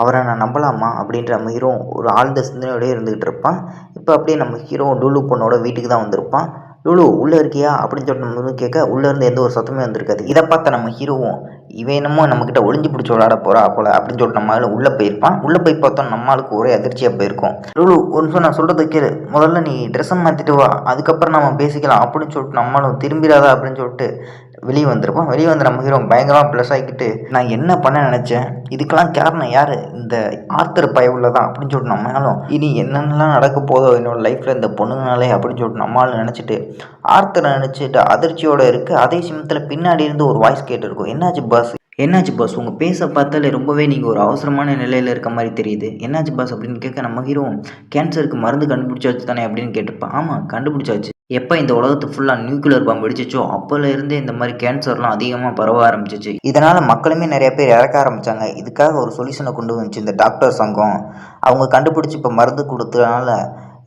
அவரை நான் நம்பலாமா அப்படின்ற நம்ம ஹீரோ ஒரு ஆழ்ந்த சிந்தனையோடய இருந்துக்கிட்டு இருப்பான். இப்போ அப்படியே நம்ம ஹீரோ லூலு பொண்ணோட வீட்டுக்கு தான் வந்திருப்பான். லூலு உள்ளே இருக்கியா அப்படின்னு சொல்லிட்டு நம்ம கேட்க, உள்ளேருந்து எந்த ஒரு சத்தமே வந்திருக்காது. இதை பார்த்த நம்ம ஹீரோவும் இவன் என்னமோ நம்மக்கிட்ட ஒளிஞ்சு பிடிச்சி விளாட போகிறா போல அப்படின்னு சொல்லிட்டு நம்ம உள்ளே போயிருப்பான். உள்ளே போய் பார்த்தோம் நம்மளுக்கு ஒரே அதிர்ச்சியாக போயிருக்கும். லூலு ஒரு நிமிஷம் நான் சொல்கிறத கேளு, முதல்ல நீ ட்ரெஸ்ஸை மாற்றிட்டு வா, அதுக்கப்புறம் நம்ம பேசிக்கலாம் அப்படின்னு சொல்லிட்டு நம்மளும் திரும்பிடாதா அப்படின்னு சொல்லிட்டு வெளியே வந்திருப்போம். வெளியே வந்து நம்ம ஹீரோ பயங்கரமாக ப்ளஸ் ஆகிக்கிட்டு, நான் என்ன பண்ண நினச்சேன், இதுக்கெல்லாம் காரணம் யார், இந்த ஆர்த்தர் பயவுள்ள தான் அப்படின்னு சொல்லிட்டு நம்மளும் இனி என்னென்னலாம் நடக்க போதோ என்னோடய லைஃப்பில் இந்த பொண்ணுங்கனாலே அப்படின்னு சொல்லிட்டு நம்மளும் நினச்சிட்டு ஆர்த்தரை நினச்சிட்டு அதிர்ச்சியோடு இருக்குது. அதே சமயத்தில் பின்னாடி இருந்து ஒரு வாய்ஸ் கேட்டுருக்கும், என்னாச்சு பாஸ் உங்கள் பேச பார்த்தாலே ரொம்பவே நீங்கள் ஒரு அவசரமான நிலையில் இருக்க மாதிரி தெரியுது, என்னாச்சு பாஸ் அப்படின்னு கேட்க நம்ம ஹீரோ கேன்சருக்கு மருந்து கண்டுபிடிச்சாச்சு தானே அப்படின்னு கேட்டுப்பேன். ஆமாம் கண்டுபிடிச்சாச்சு, எப்போ இந்த உலகத்து ஃபுல்லாக நியூக்ளியர் பாம்பு வெடிச்சிச்சோ அப்போலேருந்தே இந்த மாதிரி கேன்சர்லாம் அதிகமாக பரவ ஆரம்பிச்சிச்சு. இதனால் மக்களுமே நிறைய பேர் இறக்க ஆரம்பித்தாங்க. இதுக்காக ஒரு சொல்யூஷனை கொண்டு வந்துச்சு இந்த டாக்டர் சங்கம். அவங்க கண்டுபிடிச்சி இப்போ மருந்து கொடுத்ததுனால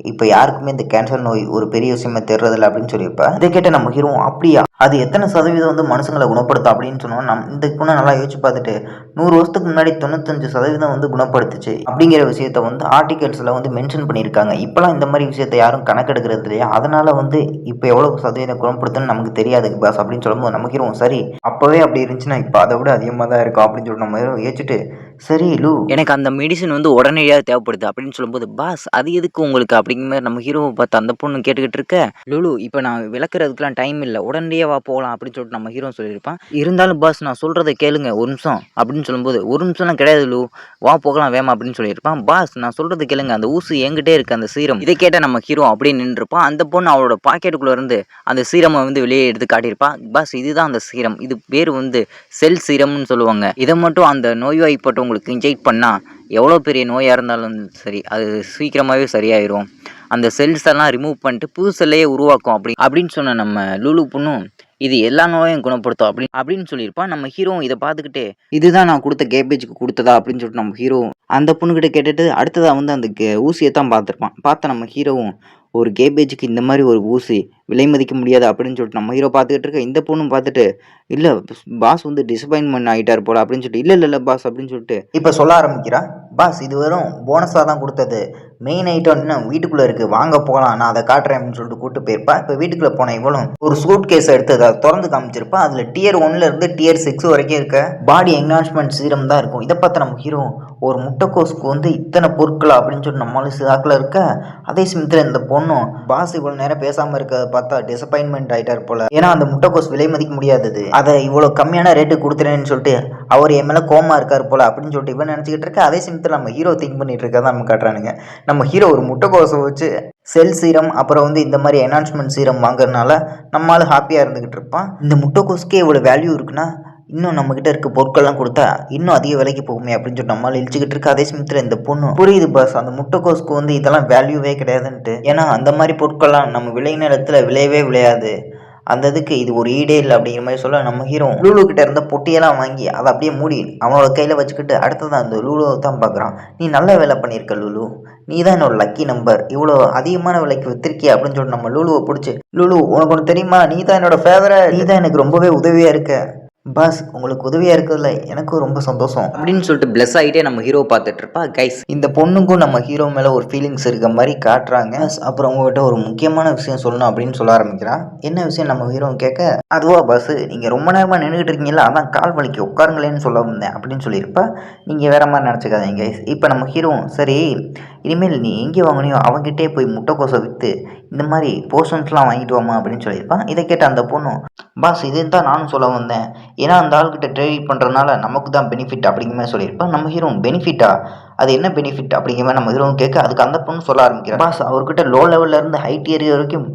இப்போ யாருக்குமே இந்த கேன்சர் நோய் ஒரு பெரிய விஷயமா தெரிறதில்ல அப்படின்னு சொல்லியிருப்பேன். இதை கேட்ட நம்ம ஹீரோ அப்படியா, அது எத்தனை சதவீதம் வந்து மனுஷங்களை குணப்படுத்தும் அப்படின்னு சொன்னோம். இந்த பொண்ணை நல்லா யோசிச்சு பார்த்துட்டு 100 வருஷத்துக்கு முன்னாடி 95% வந்து குணப்படுத்துச்சு அப்படிங்கிற விஷயத்த வந்து ஆர்டிகல்ஸில் வந்து மென்ஷன் பண்ணியிருக்காங்க. இப்போலாம் இந்த மாதிரி விஷயத்தை யாரும் கணக்கெடுக்கிறது இல்லையா, அதனால் வந்து இப்போ எவ்வளோ சதவீதம் குணப்படுத்துன்னு நமக்கு தெரியாது பாஸ் அப்படின்னு சொல்லும்போது நம்ம ஹீரோ சரி அப்போவே அப்படி இருந்துச்சுன்னா இப்போ அதை விட அதிகமாக தான் இருக்கும் அப்படின்னு சொல்லிட்டு நம்ம ஹீரோ யோசிச்சுட்டு சரி லூ, எனக்கு அந்த மெடிசின் வந்து உடனடியாக தேவைப்படுது அப்படின்னு சொல்லும்போது, பாஸ் அது எதுக்கு உங்களுக்கு அப்படிங்கிற மாதிரி நம்ம ஹீரோவை பார்த்து அந்த பொண்ணு கேட்டுக்கிட்டு இருக்க, லுலு இப்போ நான் விளக்குறதுக்குலாம் டைம் இல்லை, உடனடியாக வா போகலாம் அப்படின்னு சொல்லிட்டு நம்ம ஹீரோ சொல்லியிருப்பான். இருந்தாலும் பாஸ் நான் சொல்கிறத கேளுங்க ஒரு நிமிஷம் அப்படின்னு சொல்லும்போது, ஒரு நிமிஷம்லாம் கிடையாது லூ, வா போகலாம் வேமா அப்படின்னு சொல்லியிருப்பான். பாஸ் நான் சொல்கிறத கேளுங்க, அந்த ஊசி என்கிட்டே இருக்குது அந்த சீரம். இதை கேட்டால் நம்ம ஹீரோ அப்படியே நின்றுருப்பான். அந்த பொண்ணு அவளோட பாக்கெட்டுக்குள்ளே இருந்து அந்த சீரமை வந்து வெளியே எடுத்து காட்டியிருப்பான். பாஸ் இதுதான் அந்த சீரம், இது பேர் வந்து செல் சீரம்னு சொல்லுவாங்க. இதை மட்டும் அந்த நோய்வாய்ப்பட்டவங்களுக்கு இன்ஜெக்ட் பண்ணால் எவ்வளோ பெரிய நோயாக இருந்தாலும் சரி அது சீக்கிரமாகவே சரியாயிரும். அந்த செல்ஸ் எல்லாம் ரிமூவ் பண்ணிட்டு புது செல்லையே உருவாக்கும் அப்படின்னு சொன்ன நம்ம லூலு பொண்ணும் இது எல்லா நோயும் குணப்படுத்தும் அப்படின்னு சொல்லியிருப்பான். நம்ம ஹீரோ இதை பார்த்துக்கிட்டே இதுதான் நான் கொடுத்த கேபேஜுக்கு கொடுத்ததா அப்படின்னு சொல்லிட்டு நம்ம ஹீரோ அந்த பொண்ணுக்கிட்ட கேட்டுட்டு அடுத்ததாக வந்து அந்த ஊசியை தான் பார்த்துருப்பான். பார்த்த நம்ம ஹீரோவும் ஒரு கேபேஜுக்கு இந்த மாதிரி ஒரு ஊசி விலை மதிக்க முடியாது அப்படின்னு சொல்லிட்டு நம்ம ஹீரோ பார்த்துக்கிட்டு இருக்க, இந்த பொண்ணும் பார்த்துட்டு இல்லை பாஸ் வந்து டிசப்பாயின்மெண்ட் ஆகிட்டார் போல அப்படின்னு சொல்லிட்டு இல்லை பாஸ் அப்படின்னு சொல்லிட்டு இப்போ சொல்ல ஆரம்பிக்கிறா. பாஸ் இது வெறும் போனஸாக தான் கொடுத்தது, மெயின் ஐட்டம் இன்னும் வீட்டுக்குள்ளே இருக்குது, வாங்க போகலாம் நான் அதை காட்டுறேன் அப்படின்னு சொல்லிட்டு கூப்பிட்டு போயிருப்பா. இப்போ வீட்டுக்குள்ளே போன இவளும் ஒரு சூட் கேஸ் எடுத்து அதை திறந்து காமிச்சிருப்பா. அதில் Tier 1 இருந்து Tier 6 வரைக்கும் இருக்க பாடி என்ஹான்ஸ்மெண்ட் சீரம் தான் இருக்கும். இதை பார்த்து நம்ம ஹீரோ ஒரு முட்டைக்கோசுக்கு வந்து இத்தனை பொருட்களா அப்படின்னு சொல்லிட்டு நம்மளால சாக்கில் இருக்க. அதே சமயத்தில் இந்த பொண்ணும் பாஸ் இவ்வளோ நேரம் பேசாமல் இருக்கிறத பார்த்தா டிசப்பாயின்மெண்ட் ஆகிட்டார் போல, ஏன்னா அந்த முட்டைக்கோஸ் விலை மதிக்க முடியாதது, அதை இவ்வளோ கம்மியான ரேட்டு கொடுத்துறேன்னு சொல்லிட்டு அவர் என் மேலே கோமா இருக்கார் போல அப்படின்னு சொல்லிட்டு இவன் நினச்சிக்கிட்டு இருக்க. அதே சமயத்தில் நம்ம ஹீரோ திங்க் பண்ணிட்டு இருக்கா தான் நம்ம காட்டுறானுங்க. நம்ம ஹீரோ ஒரு முட்டைக்கோசை வச்சு செல் சீரம் அப்புறம் வந்து இந்த மாதிரி என்ஹான்ஸ்மெண்ட் சீரம் வாங்குறதுனால நம்மளால ஹாப்பியாக இருந்துக்கிட்டு இருப்பான். இந்த முட்டைக்கோஸுக்கே இவ்வளோ வேல்யூ இருக்குன்னா இன்னும் நம்மக்கிட்ட இருக்க பொருட்கள்லாம் கொடுத்தா இன்னும் அதிக விலைக்கு போகுமே அப்படின்னு சொல்லிட்டு நம்மளால் இழிச்சிக்கிட்டு இருக்கு. அதே சமயத்தில் இந்த பொண்ணு புரியுது பாஸ், அந்த முட்டைக்கோஸுக்கு வந்து இதெல்லாம் வேல்யூவே கிடையாதுன்ட்டு, ஏன்னா அந்த மாதிரி பொருட்கள்லாம் நம்ம விளையின இடத்துல விளையவே விளையாது, அந்த இதுக்கு இது ஒரு ஈடே இல்லை அப்படிங்கிற மாதிரி சொல்ல நம்ம ஹீரோ லூலு கிட்ட இருந்த பொட்டியெல்லாம் வாங்கி அதை அப்படியே மூடி அவனோட கையில் வச்சுக்கிட்டு அடுத்ததான் அந்த லூலுவை தான் பார்க்குறான். நீ நல்ல வேலை பண்ணியிருக்க லூலு, நீ தான் என்னோட லக்கி நம்பர், இவ்வளோ அதிகமான விலைக்கு வித்திருக்கிய அப்படின்னு சொல்லிட்டு நம்ம லூலுவை பிடிச்சி, லூலு உனக்கு ஒன்று தெரியுமா, நீ தான் என்னோட ஃபேவரட், நீ தான் எனக்கு ரொம்பவே உதவியாக இருக்க பாஸ், உங்களுக்கு உதவியாக இருக்கிறதுல எனக்கும் ரொம்ப சந்தோஷம் அப்படின்னு சொல்லிட்டு பிளஸ் ஆகிட்டே நம்ம ஹீரோ பார்த்துட்டு இருப்பா. கைஸ் இந்த பொண்ணுக்கும் நம்ம ஹீரோ மேலே ஒரு ஃபீலிங்ஸ் இருக்க மாதிரி காட்டுறாங்க. அப்புறம் உங்ககிட்ட ஒரு முக்கியமான விஷயம் சொல்லணும் அப்படின்னு சொல்ல ஆரம்பிக்கிறான். என்ன விஷயம் நம்ம ஹீரோ கேட்க, அதுவா பாஸ் நீங்கள் ரொம்ப நேரமாக நின்றுக்கிட்டு இருக்கீங்களா, அதான் கால் வலிக்கு உட்காருங்களேன்னு சொல்ல வந்தேன் அப்படின்னு சொல்லியிருப்பா. நீங்கள் வேற மாதிரி நினச்சிக்காதீங்க கைஸ். இப்போ நம்ம ஹீரோ சரி இனிமேல் நீ எங்கே வாங்கினியோ அவங்ககிட்டே போய் முட்டைக்கோசை விற்று இந்த மாதிரி போர்ஷன்ஸ்லாம் வாங்கிட்டு வாமா அப்படின்னு சொல்லியிருப்பான். இதை கேட்ட அந்த பொண்ணும் பாஸ் இது தான் நானும் சொல்ல வந்தேன், ஏன்னா அந்த ஆள்கிட்ட ட்ரேட் பண்ணுறதுனால நமக்கு தான் பெனிஃபிட் அப்படிங்கிற மாதிரி சொல்லியிருப்பான். நம்ம ஹீரோ பெனிஃபிட்டா, அது என்ன பெனிஃபிட் அப்படிங்கிற மாதிரி நம்ம ஹீரோவும் கேட்க, அதுக்கு அந்த பொண்ணு சொல்ல ஆரம்பிக்கிறேன். பாஸ் அவர்கிட்ட லோ லெவல்லேருந்து ஹை டியர் வரைக்கும்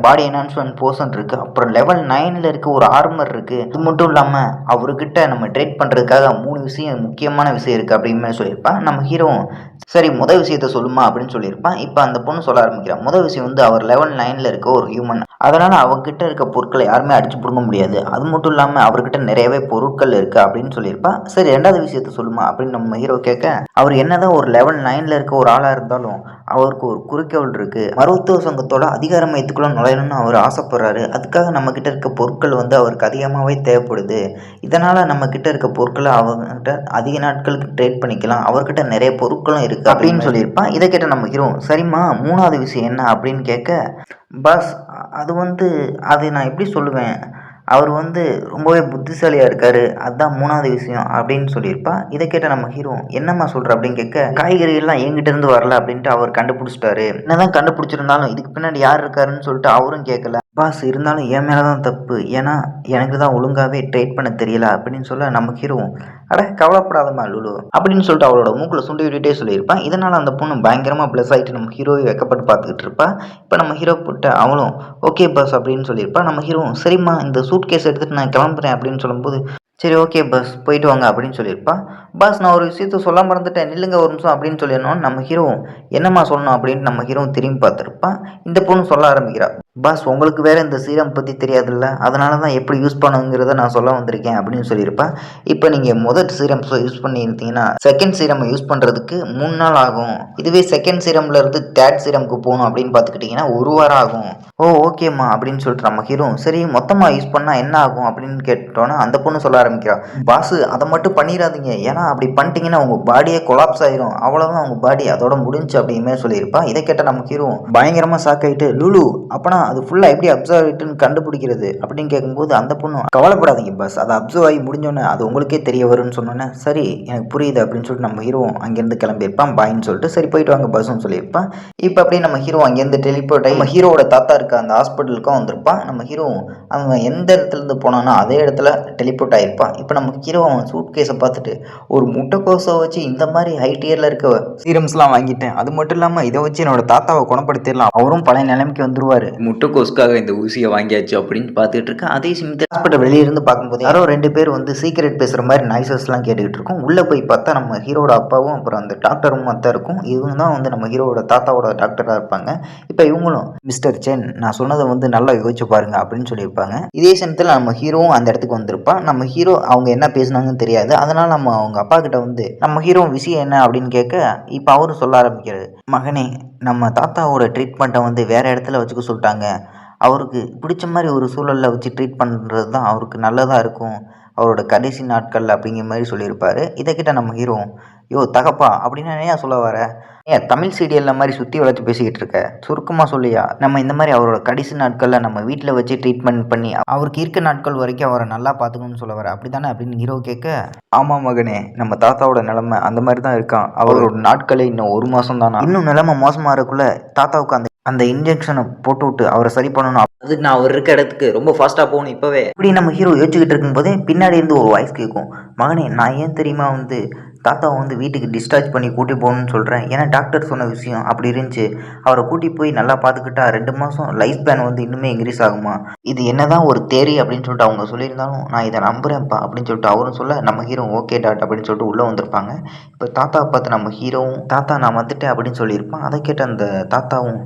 பாடி என்ஹான்ஸ்மெண்ட் போர்ஷன் இருக்குது, அப்புறம் லெவல் 9 இருக்க ஒரு ஆர்மர் இருக்குது, இது மட்டும் இல்லாமல் அவர்கிட்ட நம்ம ட்ரேட் பண்ணுறதுக்காக 3 விஷயம் முக்கியமான விஷயம் இருக்குது அப்படிங்கிற மாதிரி சொல்லியிருப்பான். நம்ம ஹீரோவும் சரி முதல் விஷயத்த சொல்லுமா அப்படின்னு சொல்லியிருப்பான். இப்போ அந்த பொண்ணு சொல்ல ஆரம்பிக்கிறான். முதல் விஷயம் வந்து அவர் லெவல் 9 இருக்க ஒரு ஹியூமன், அதனால் அவங்ககிட்ட இருக்க பொருட்களை யாருமே அடிச்சு பிடுங்க முடியாது, அது மட்டும் இல்லாமல் அவர்கிட்ட நிறையவே பொருட்கள் இருக்குது அப்படின்னு சொல்லியிருப்பான். சரி ரெண்டாவது விஷயத்த சொல்லுமா அப்படின்னு நம்ம ஹீரோ கேட்க, அவர் என்னதான் ஒரு லெவல் 9 இருக்க ஒரு ஆளாக இருந்தாலும் அவருக்கு ஒரு குறிக்கோள் இருக்குது, மருத்துவ சங்கத்தோட அதிகார மையத்துக்குள்ள நுழையணும்னு அவர் ஆசைப்படுறாரு, அதுக்காக நம்மக்கிட்ட இருக்க பொருட்கள் வந்து அவருக்கு அதிகமாகவே தேவைப்படுது, இதனால் நம்மக்கிட்ட இருக்க பொருட்களை அவர்கிட்ட அதிக நாட்களுக்கு ட்ரேட் பண்ணிக்கலாம், அவர்கிட்ட நிறைய பொருட்களும் இருக்குது அப்படின்னு சொல்லியிருப்பான். இதை கேட்ட நம்ம ஹீரோ சரிம்மா மூணாவது விஷயம் என்ன அப்படின்னு கேட்க, பாஸ் அது வந்து அது நான் எப்படி சொல்லுவேன், அவர் வந்து ரொம்பவே புத்திசாலியாக இருக்கார், அதுதான் மூணாவது விஷயம் அப்படின்னு சொல்லியிருப்பா. இதை கேட்ட நம்ம ஹீரோ என்னம்மா சொல்கிற அப்படின்னு கேட்க, காய்கறிகள்லாம் என்கிட்ட இருந்து வரல அப்படின்ட்டு அவர் கண்டுபிடிச்சிட்டாரு, என்னதான் கண்டுபிடிச்சிருந்தாலும் இதுக்கு பின்னாடி யார் இருக்காருன்னு சொல்லிட்டு அவரும் கேட்கல, பாஸ் இருந்தாலும் என் மேலே தான் தப்பு, ஏன்னா எனக்கு தான் ஒழுங்காகவே ட்ரேட் பண்ண தெரியல அப்படின்னு சொல்ல நம்ம ஹீரோ அட கவலைப்படாதம்மா லுலு அப்படின்னு சொல்லிட்டு அவளோட மூக்கில் சுண்டி விட்டுட்டே சொல்லியிருப்பான். இதனால் அந்த பொண்ணு பயங்கரமாக ப்ளஸ் ஆகிட்டு நம்ம ஹீரோவை வெக்கப்பட்டு பார்த்துக்கிட்டு இருப்பா. இப்போ நம்ம ஹீரோ போட்ட அவளும் ஓகே பாஸ் அப்படின்னு சொல்லியிருப்பா. நம்ம ஹீரோவும் சரிம்மா இந்த சூட் கேஸ் எடுத்துகிட்டு நான் கிளம்புறேன் அப்படின்னு சொல்லும்போது சரி ஓகே பாஸ் போயிட்டு வாங்க அப்படின்னு சொல்லியிருப்பா. பாஸ் நான் ஒரு விஷயத்த சொல்ல மறந்துட்டேன், நில்லுங்க ஒரு நிமிஷம் அப்படின்னு சொல்லிடணும். நம்ம ஹீரோவும் என்னம்மா சொல்லணும் அப்படின்னு நம்ம ஹீரோவும் திரும்பி பார்த்துருப்பான். இந்த பொண்ணு சொல்ல ஆரம்பிக்கிறா, பாஸ் உங்களுக்கு வேறு இந்த சீரம் பற்றி தெரியாதுல்ல, அதனால தான் எப்படி யூஸ் பண்ணுங்கிறத நான் சொல்ல வந்திருக்கேன் அப்படின்னு சொல்லியிருப்பேன். இப்போ நீங்கள் முதல் சீரம் யூஸ் பண்ணியிருந்தீங்கன்னா செகண்ட் சீரம் யூஸ் பண்ணுறதுக்கு 3 நாள் ஆகும், இதுவே செகண்ட் சீரம்லேருந்து தேர்ட் சீரமுக்கு போகணும் அப்படின்னு பார்த்துக்கிட்டிங்கன்னா 1 வாரம் ஆகும். ஓ ஓகேம்மா அப்படின்னு சொல்லிட்டு நம்ம ஹீரோ சரி மொத்தமாக யூஸ் பண்ணால் என்ன ஆகும் அப்படின்னு கேட்டோன்னா அந்த பொண்ணு சொல்ல ஆரம்பிக்கிறா, பாஸ் அதை மட்டும் பண்ணிடாதீங்க, ஏன்னா அப்படி பண்ணிட்டீங்கன்னா உங்கள் பாடியே கொலாப்ஸ் ஆயிரும், அவ்வளோதான் உங்கள் பாடி அதோட முடிஞ்சு அப்படிங்கிற சொல்லியிருப்பா. இதை கேட்ட நம்ம ஹீரோ பயங்கரமாக ஷாக் ஆகிட்டு லுலு அப்போனா ஆனால் அது ஃபுல்லாக எப்படி அப்சர்வ் ஆகிட்டுன்னு கண்டுபிடிக்கிறது அப்படின்னு கேட்கும்போது அந்த பொண்ணு கவலைப்படாதீங்க பாஸ், அது அப்சர்வ் ஆகி முடிஞ்சோன்னே அது உங்களுக்கே தெரிய வரும்னு சொன்னோன்னே சரி எனக்கு புரியுது அப்படின்னு சொல்லிட்டு நம்ம ஹீரோ அங்கேருந்து கிளம்பியிருப்பான். பாயின்னு சொல்லிட்டு சரி போயிட்டு வாங்க பஸ்ஸுன்னு சொல்லியிருப்பான். இப்போ அப்படியே நம்ம ஹீரோ அங்கேருந்து டெலிபோர்ட் ஆகி நம்ம ஹீரோவோட தாத்தா இருக்க அந்த ஹாஸ்பிட்டலுக்கும் வந்திருப்பான். நம்ம ஹீரோ அவன் எந்த இடத்துலேருந்து போனானோ அதே இடத்துல டெலிபோர்ட் ஆகிருப்பான். இப்போ நம்ம ஹீரோ அவன் சூட் கேஸை பார்த்துட்டு ஒரு முட்டைக்கோஸை வச்சு இந்த மாதிரி ஹை டியரில் இருக்க சீரம்ஸ்லாம் வாங்கிட்டேன், அது மட்டும் இல்லாமல் இதை வச்சு என்னோட தாத்தாவை குணப்படுத்திடலாம், அவரும் பழைய நிலைமைக்கு வந்துருவார், முட்டைக்கோஸ்க்காக இந்த ஊசியை வாங்கியாச்சு அப்படின்னு பார்த்துட்டு இருக்கேன். அதே சமயத்தில் ஹாஸ்பிட்டல் வெளியிருந்து பார்க்கும்போது யாரோ 2 பேர் வந்து சீக்ரெட் பேசுகிற மாதிரி நாய்ஸஸ்லாம் கேட்டுக்கிட்டு இருக்கும். உள்ளே போய் பார்த்தா நம்ம ஹீரோட அப்பாவும் அப்புறம் அந்த டாக்டரும் தான் இருக்கும். இவங்க தான் வந்து நம்ம ஹீரோவோட தாத்தாவோட டாக்டராக இருப்பாங்க. இப்போ இவங்களும் மிஸ்டர் சென் நான் சொன்னதை வந்து நல்லா யோசிச்சு பாருங்க அப்படின்னு சொல்லியிருப்பாங்க. இதே சமயத்தில் நம்ம ஹீரோவும் அந்த இடத்துக்கு வந்திருப்பான். நம்ம ஹீரோ அவங்க என்ன பேசுனாங்கன்னு தெரியாது. அதனால் நம்ம அவங்க அப்பா கிட்ட வந்து நம்ம ஹீரோ விஷயம் என்ன அப்படின்னு கேட்க இப்போ அவரும் சொல்ல ஆரம்பிக்கிறாரு. மகனே நம்ம தாத்தாவோட ட்ரீட்மெண்ட்டை வந்து வேறு இடத்துல வச்சுக்க சொல்லிட்டாங்க, அவருக்கு பிடிச்ச மாதிரி ஒரு சூழலில் வச்சு ட்ரீட் பண்ணுறது தான் அவருக்கு நல்லதாக இருக்கும் அவரோட கடைசி நாட்கள் அப்படிங்கிற மாதிரி சொல்லியிருப்பார். இதை கிட்ட நம்ம ஹீரோ யோ தகப்பா அப்படின்னா ஏன் சொல்ல வர, ஏன் தமிழ் சீரியலில் மாதிரி சுற்றி வளைச்சி பேசிக்கிட்டு இருக்க, சுருக்கமாக சொல்லியா, நம்ம இந்த மாதிரி அவரோட கடைசி நாட்களில் நம்ம வீட்டில் வச்சு ட்ரீட்மெண்ட் பண்ணி அவருக்கு இருக்க நாட்கள் வரைக்கும் அவரை நல்லா பார்த்துக்கணும்னு சொல்ல வர அப்படி தானே அப்படின்னு ஹீரோ கேட்க ஆமாம் மகனே நம்ம தாத்தாவோட நிலைமை அந்த மாதிரி தான் இருக்கான், அவரோட நாட்களே இன்னும் 1 மாதம் தானா, இன்னும் நிலைமை மோசமாகறக்குள்ள தாத்தாவுக்கு அந்த அந்த இன்ஜெக்ஷனை போட்டு விட்டு அவரை சரி பண்ணணும், அதுக்கு நான் அவர் இருக்க இடத்துக்கு ரொம்ப ஃபாஸ்ட்டாக போகணும் இப்போவே இப்படி நம்ம ஹீரோ யோசிச்சுக்கிட்டு இருக்கும்போதே பின்னாடி இருந்து ஒரு வாய்ஸ் கேட்கும். மகனே நான் ஏன் தெரியுமா வந்து தாத்தாவை வந்து வீட்டுக்கு டிஸ்சார்ஜ் பண்ணி கூட்டி போகணும்னு சொல்கிறேன், ஏன்னா டாக்டர் சொன்ன விஷயம் அப்படி இருந்துச்சு, அவரை கூட்டி போய் நல்லா பார்த்துக்கிட்டா 2 மாதம் லைஃப் ஸ்பேன் வந்து இன்னுமே இன்க்ரீஸ் ஆகுமா, இது என்னதான் ஒரு தேரி அப்படின்னு சொல்லிட்டு அவங்க சொல்லியிருந்தாலும் நான் இதை நம்புகிறேன்ப்பா அப்படின்னு சொல்லிட்டு அவரும் சொல்ல நம்ம ஹீரோ ஓகே டாட் அப்படின்னு சொல்லிட்டு உள்ளே வந்திருப்பாங்க. இப்போ தாத்தாவை பார்த்து நம்ம ஹீரோவும் தாத்தா நான் வந்துட்டேன் அப்படின்னு சொல்லியிருப்பான். அதை கேட்ட அந்த தாத்தாவும்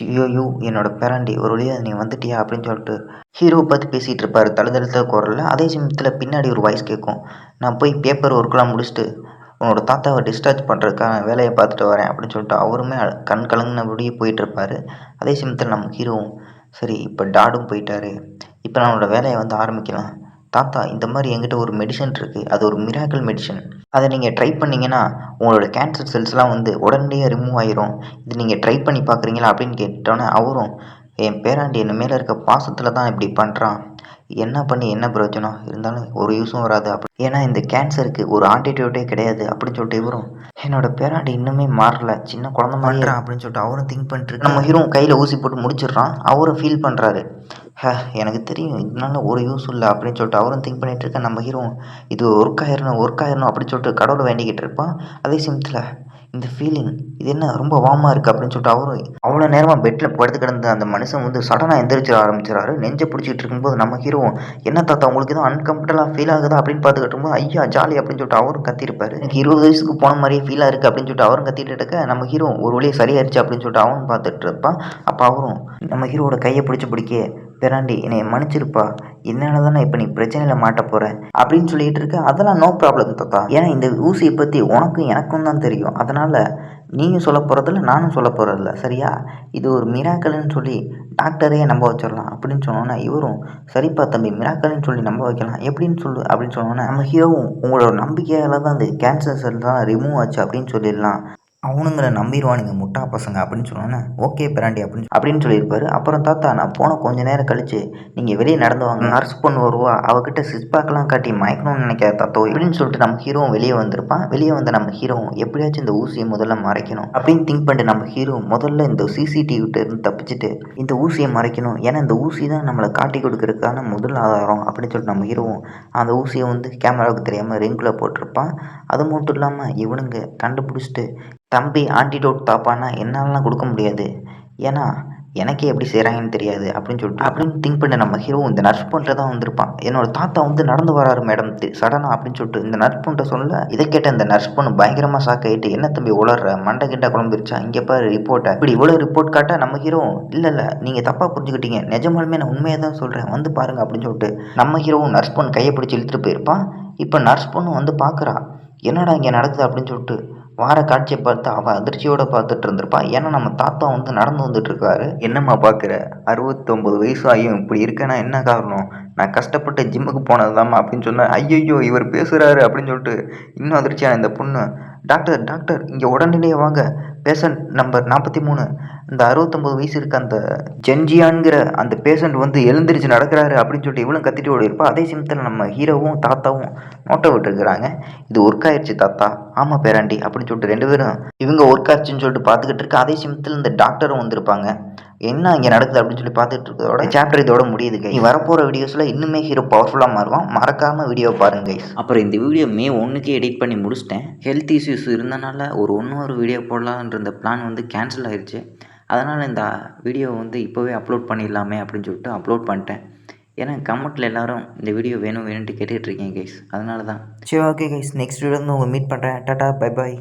ஐயோ என்னோட பேராண்டி ஒரு வழியாக நீ வந்துட்டியா அப்படின்னு சொல்லிட்டு ஹீரோவை பார்த்து பேசிகிட்டு இருப்பார் தழுதழுத்த குரலில். அதே சமயத்தில் பின்னாடி ஒரு வாய்ஸ் கேட்கும், நான் போய் பேப்பர் ஒர்க்கெலாம் முடிச்சுட்டு உன்னோட தாத்தாவை டிஸ்சார்ஜ் பண்ணுறதுக்கான வேலையை பார்த்துட்டு வரேன் அப்படின்னு சொல்லிட்டு அவருமே கண் கலங்கினபடியே போயிட்டுருப்பார். அதே சமயத்தில் நம்ம ஹீரோவும் சரி இப்போ டாடும் போயிட்டாரு, இப்போ நம்மளோட வேலையை வந்து ஆரம்பிக்கலாம், தாத்தா இந்த மாதிரி என்கிட்ட ஒரு மெடிசன் இருக்குது, அது ஒரு மிராக்கிள் மெடிசன், அதை நீங்கள் ட்ரை பண்ணிங்கன்னா உங்களோட கேன்சர் செல்ஸ்லாம் வந்து உடனடியாக ரிமூவ் ஆயிரும், இது நீங்கள் ட்ரை பண்ணி பார்க்குறீங்களா அப்படின்னு கேட்டோன்னே அவரும் என் பேராண்டி என்ன மேலே இருக்க பாசத்தில் தான் இப்படி பண்ணுறான், என்ன பண்ணி என்ன பிரயோஜனம், இருந்தாலும் ஒரு யூஸும் வராது அப்படி, ஏன்னா இந்த கேன்சருக்கு ஒரு ஆன்டிடியூட்டே கிடையாது அப்படின்னு சொல்லிட்டு இவரும் என்னோட பேராண்டி இன்னுமே மாறல, சின்ன குழந்தை மாறுறான் அப்படின்னு சொல்லிட்டு அவரும் திங்க் பண்ணிட்டு நம்ம ஹீரோ கையில் ஊசி போட்டு முடிச்சிடுறான். அவரும் ஃபீல் பண்ணுறாரு எனக்கு தெரியும் இதனால ஒரு யூஸ் இல்லை அப்படின்னு சொல்லிட்டு அவரும் திங்க் பண்ணிட்டு இருக்க நம்ம ஹீரோ இது ஒர்க் ஆயிடணும் அப்படின்னு சொல்லிட்டு கடவுளை வேண்டிக்கிட்டு இருப்பான். அதே சமயத்தில் இந்த ஃபீலிங் இது என்ன ரொம்ப வார்மாக இருக்குது அப்படின்னு சொல்லிட்டு அவரும் அவ்வளோ நேரமாக பெட்டில் படுத்து கிடந்த அந்த மனுஷன் வந்து சடனாக எந்திரிச்சு ஆரம்பிச்சிடாரு. நெஞ்சை பிடிச்சிட்டு இருக்கும்போது நம்ம ஹீரோவும் என்ன தாத்தா உங்களுக்கு எதுவும் அன்கம்ஃபர்டபுளாக ஃபீல் ஆகுதா அப்படின்னு பார்த்துக்கிட்டு இருக்கும்போது ஐயா ஜாலி அப்படின்னு சொல்லிட்டு அவரும் கத்திருப்பாரு. எனக்கு 20 வயசுக்கு போன மாதிரியே ஃபீலாக இருக்குது அப்படின்னு சொல்லிட்டு அவரும் கத்திட்டு இருக்க நம்ம ஹீரோ ஒரு வழியாக சரியாயிருச்சு அப்படின்னு சொல்லிட்டு அவனும் பார்த்துட்டு இருப்பான். அப்போ அவரும் நம்ம ஹீரோவோட கையை பிடிக்க பேராண்டி என்னை மன்னிச்சிருப்பா, என்னால் தானே இப்போ நீ பிரச்சனையில் மாட்ட போகிற அப்படின்னு சொல்லிட்டு இருக்க, அதெல்லாம் நோ ப்ராப்ளம் தாத்தா, ஏன்னா இந்த ஊசியை பற்றி உனக்கும் எனக்கும் தான் தெரியும், அதனால் நீயும் சொல்ல போகிறதில்ல நானும் சொல்ல போகிறதில்ல சரியா, இது ஒரு மிராக்கல்னு சொல்லி டாக்டரையே நம்ப வச்சிடலாம் அப்படின்னு சொன்னோன்னே இவரும் சரிப்பா தம்பி மிராக்கல்னு சொல்லி நம்ப வைக்கலாம் எப்படின்னு சொல்லு அப்படின்னு சொன்னோன்னே நம்ம ஹீரோவும் உங்களோட நம்பிக்கையால் தான் அந்த கேன்சர் செல் தான் ரிமூவ் ஆச்சு அப்படின்னு சொல்லிடலாம், அவனுங்களை நம்பிடுவானுங்க முட்டா பசங்க அப்படின்னு சொன்னோன்னே ஓகே பிராண்டி அப்படின்னு சொல்லியிருப்பாரு. அப்புறம் தாத்தா நான் போன கொஞ்ச நேரம் கழிச்சு நீங்கள் வெளியே நடந்து வாங்க, நர்ஸ் பொண்ணு வருவா, அவகிட்ட சிக்ஸ் பேக்கெலாம் காட்டி மயக்கணும்னு நினைக்காத தாத்தோ அப்படின்னு சொல்லிட்டு நம்ம ஹீரோவும் வெளியே வந்திருப்பான். வெளியே வந்த நம்ம ஹீரோவும் எப்படியாச்சும் இந்த ஊசியை முதல்ல மறைக்கணும் அப்படின்னு திங்க் பண்ணிட்டு நம்ம ஹீரோ முதல்ல இந்த சிசிடிவிட்ட இருந்து தப்பிச்சுட்டு இந்த ஊசியை மறைக்கணும், ஏன்னா இந்த ஊசி தான் நம்மளை காட்டி கொடுக்கறதுக்கான முதல் ஆதாரம் அப்படின்னு சொல்லிட்டு நம்ம ஹீரோவும் அந்த ஊசியை வந்து கேமராவுக்கு தெரியாமல் ரிங்குள்ளே போட்டிருப்பான். அது மட்டும் இல்லாமல் இவனுங்க கண்டுபிடிச்சிட்டு தம்பி ஆன்டிடோட் தாப்பானா என்னாலலாம் கொடுக்க முடியாது, ஏன்னா எனக்கே எப்படி செய்கிறாங்கன்னு தெரியாது அப்படின்னு திங்க் பண்ண நம்ம ஹீரோ இந்த நர்ஸ் பொண்ணு தான் வந்திருப்பான். என்னோட தாத்தா வந்து நடந்து வராரு மேடம் சடனாக அப்படின்னு சொல்லிட்டு இந்த நர்ஸ் பொண்ணை சொல்ல இதை கேட்ட இந்த நர்ஸ் பொண்ணு பயங்கரமாக ஷாக் ஆகிட்டு என்ன தம்பி உளர்ற மண்டை கிட்ட குழம்பிருச்சா, இங்கே பாரு ரிப்போர்ட்டை, இப்படி இவ்வளோ ரிப்போர்ட் காட்ட நம்ம ஹீரோ இல்லை நீங்கள் தப்பாக புரிஞ்சுக்கிட்டீங்க, நிஜமாலுமே நான் உண்மையாக தான் சொல்கிறேன் வந்து பாருங்க அப்படின்னு சொல்லிட்டு நம்ம ஹீரோவும் நர்ஸ் பொண்ணு கையை பிடிச்சி இழுத்துட்டு போயிருப்பான். இப்போ நர்ஸ் பொண்ணு வந்து பார்க்குறா என்னடா இங்கே நடக்குது அப்படின்னு சொல்லிட்டு வார காட்சியை பார்த்து அவள் அதிர்ச்சியோடு பார்த்துட்டு இருந்திருப்பான். ஏன்னா நம்ம தாத்தா வந்து நடந்து வந்துட்டு இருக்காரு. என்னம்மா பார்க்குற 69 வயசு ஆகியும் இப்படி இருக்கேன்னா என்ன காரணம், நான் கஷ்டப்பட்டு ஜிம்முக்கு போனது தாம்மா அப்படின்னு சொன்னேன். ஐயோ இவர் பேசுகிறாரு அப்படின்னு சொல்லிட்டு இன்னும் அதிர்ச்சியான இந்த பொண்ணு டாக்டர் டாக்டர் இங்கே உடனடியே வாங்க, பேஷண்ட் நம்பர் 43, இந்த 69 வயசு இருக்க அந்த ஜென்ஜியான்கிற அந்த பேஷண்ட் வந்து எழுந்திரிச்சு நடக்கிறாரு அப்படின்னு சொல்லிட்டு இவளும் கத்திட்டு ஓடி இருப்பா. அதே சமயத்தில் நம்ம ஹீரோவும் தாத்தாவும் நோட்டை விட்டுருக்குறாங்க. இது ஒர்க் ஆயிடுச்சு தாத்தா. ஆமாம் பேராண்டி அப்படின்னு சொல்லிட்டு 2 பேரும் இவங்க ஒர்க் ஆச்சுன்னு சொல்லிட்டு பார்த்துக்கிட்டு இருக்கு. அதே சமயத்தில் இந்த டாக்டரும் வந்திருப்பாங்க. என்ன இங்கே நடக்குது அப்படின்னு சொல்லி பார்த்துட்டு இருக்கிறதோட சாப்டர் இதோட முடியுது guys. நீ வரப்போகிற வீடியோஸில் இன்னுமே ஹீரோ பவர்ஃபுல்லாக மாறுவான். மறக்காமல் வீடியோவை பாருங்க guys. அப்புறம் இந்த வீடியோ மே 1க்கே எடிட் பண்ணி முடிச்சிட்டேன். ஹெல்த் இஷ்யூஸ் இருந்தனால ஒரு வீடியோ போடலான்ற இந்த பிளான் வந்து கேன்சல் ஆயிடுச்சு. அதனால் இந்த வீடியோ வந்து இப்போவே அப்லோட் பண்ணிடலாமே அப்படின்னு சொல்லிட்டு அப்லோட் பண்ணிட்டேன். ஏன்னா கமெண்ட்டில் எல்லாரும் இந்த வீடியோ வேணும்ன்ட்டு கேட்டுட்ருக்கீங்க கைஸ், அதனால தான். சரி ஓகே கைஸ், நெக்ஸ்ட் வீடியோ வந்து உங்களை மீட் பண்ணுறேன். Tata bye bye.